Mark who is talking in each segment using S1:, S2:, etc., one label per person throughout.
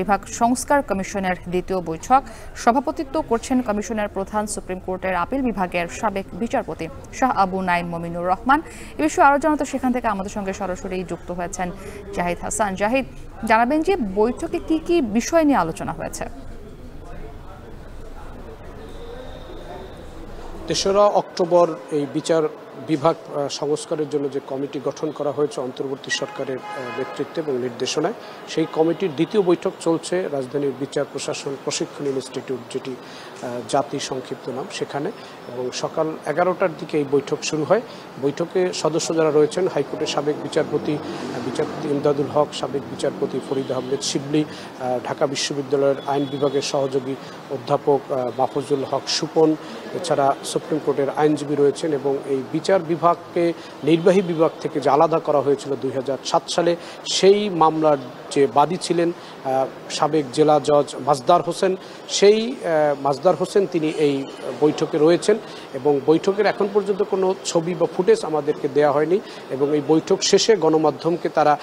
S1: বিভাগ সংস্কার কমিশনের দ্বিতীয় বৈঠক সভাপতিত্ব করছেন কমিশনের প্রধান সুপ্রিম কোর্টের আপিল বিভাগের সাবেক বিচারপতি শাহ আবু নাইম মমিনুর রহমান। এ বিষয়ে আরো জানাতে সেখান থেকে আমাদের সঙ্গে সরাসরি যুক্ত হয়েছেন জাহিদ হাসান। জাহিদ, জানাবেন যে বৈঠকে কি কি বিষয় নিয়ে আলোচনা হয়েছে?
S2: ৩রা অক্টোবর এই বিচার বিভাগ সংস্কারের জন্য যে কমিটি গঠন করা হয়েছে অন্তর্বর্তী সরকারের নেতৃত্বে এবং নির্দেশনায়, সেই কমিটির দ্বিতীয় বৈঠক চলছে রাজধানীর বিচার প্রশাসন প্রশিক্ষণ ইনস্টিটিউট, যেটি জাতি সংক্ষিপ্ত নাম, সেখানে। এবং সকাল 11টার দিকে এই বৈঠক শুরু হয়। বৈঠকে সদস্য যারা রয়েছেন হাইকোর্টের সাবেক বিচারপতি ইমদাদুল হক, সাবেক বিচারপতি ফরিদ আহমেদ শিবলি, ঢাকা বিশ্ববিদ্যালয়ের আইন বিভাগের সহযোগী অধ্যাপক মাহফুজুল হক সুপন, এছাড়া সুপ্রিম কোর্টের আইনজীবী রয়েছেন। এবং এই বিচার বিভাগকে নির্বাহী বিভাগ থেকে যে আলাদা করা হয়েছিল 2007 সালে, সেই মামলার যে বাদী ছিলেন সাবেক জেলা জজ মাজদার হোসেন, সেই মাজদার হোসেন তিনি এই বৈঠকে রয়েছেন। এবং বৈঠকের এখন পর্যন্ত কোনো ছবি বা ফুটেজ আমাদেরকে দেওয়া হয়নি। এবং এই বৈঠক শেষে গণমাধ্যমকে তারা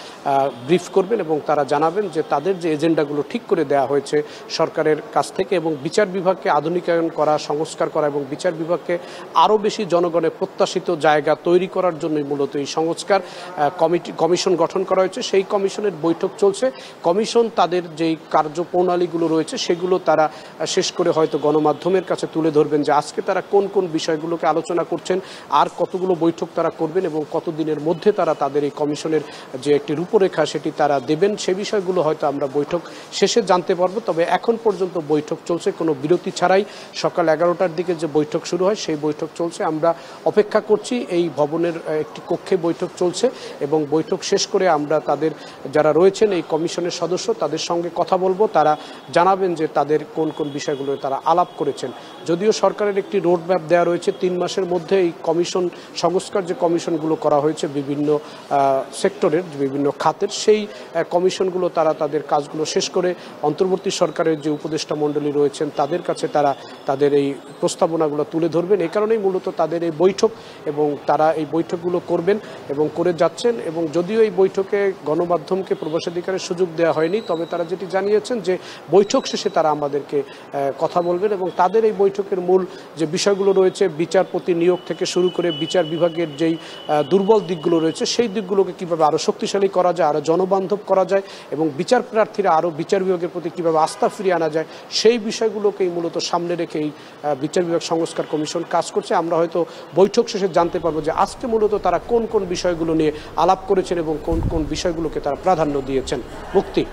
S2: ব্রিফ করবেন এবং তারা জানাবেন যে তাদের যে এজেন্ডাগুলো ঠিক করে দেওয়া হয়েছে সরকারের কাছ থেকে, এবং বিচার বিভাগকে আধুনিকায়ন করা, সংস্কার করা এবং বিচার বিভাগকে আরও বেশি জনগণের প্রত্যাশিত জায়গা তৈরি করার জন্যই মূলত এই সংস্কার কমিশন গঠন করা হয়েছে। সেই কমিশনের বৈঠক চলছে। কমিশন তাদের যেই কার্যপ্রণালীগুলো রয়েছে সেগুলো তারা শেষ করে হয়তো গণমাধ্যমের কাছে তুলে ধরবেন যে আজকে তারা কোন কোন বিষয়গুলোকে আলোচনা করছেন, আর কতগুলো বৈঠক তারা করবেন এবং কতদিনের মধ্যে তারা তাদের এই কমিশনের যে একটি রূপরেখা সেটি তারা দেবেন, সে বিষয়গুলো হয়তো আমরা বৈঠক শেষে জানতে পারবো। তবে এখন পর্যন্ত বৈঠক চলছে, কোনো বিরতি ছাড়াই। সকাল 11টার দিকে যে বৈঠক শুরু হয় সেই বৈঠক চলছে। আমরা অপেক্ষা করছি, এই ভবনের একটি কক্ষে বৈঠক চলছে এবং বৈঠক শেষ করে আমরা তাদের যারা রয়েছেন এই কমিশনের সদস্য তাদের সঙ্গে কথা বলবো। তারা জানাবেন যে তাদের কোন কোন বিষয়গুলো তারা আলাপ করেছেন। যদিও সরকারের একটি রোড ম্যাপ দেওয়া রয়েছে, 3 মাসের মধ্যে এই কমিশন সংস্কার যে কমিশনগুলো করা হয়েছে বিভিন্ন সেক্টরের, বিভিন্ন খাতের, সেই কমিশনগুলো তারা তাদের কাজগুলো শেষ করে অন্তর্বর্তী সরকারের যে উপদেষ্টা মণ্ডলী রয়েছেন তাদের কাছে তারা তাদের এই প্রস্তাবনাগুলো তুলে ধরবেন। এই কারণেই মূলত তাদের এই বৈঠক, এবং তারা এই বৈঠকগুলো করবেন এবং করে যাচ্ছেন। এবং যদিও এই বৈঠকে গণমাধ্যমকে প্রবেশাধিকারের সুযোগ দেওয়া হয়নি, তবে তারা যেটি জানিয়েছেন যে বৈঠক শেষে তারা আমাদেরকে কথা বলবেন। এবং তাদের এই বৈঠকের মূল যে বিষয়গুলো রয়েছে, বিচারপতি নিয়োগ থেকে শুরু করে বিচার বিভাগের যেই দুর্বল দিকগুলো রয়েছে সেই দিকগুলোকে কীভাবে আরও শক্তিশালী করা যায়, আরও জনবান্ধব করা যায়, এবং বিচার প্রার্থীরা আরও বিচার বিভাগের প্রতি কীভাবে আস্থা ফিরিয়ে আনা যায়, সেই বিষয়গুলোকেই মূলত সামনে রেখে এই বিচার বিভাগ সংস্কার কমিশন কাজ করছে। আমরা হয়তো বৈঠক শেষে জানতে পারবো যে আজকে মূলত তারা কোন কোন বিষয়গুলো নিয়ে আলাপ করেছেন এবং কোন কোন বিষয়গুলোকে তারা প্রাধান্য দিয়েছেন। মুক্তি।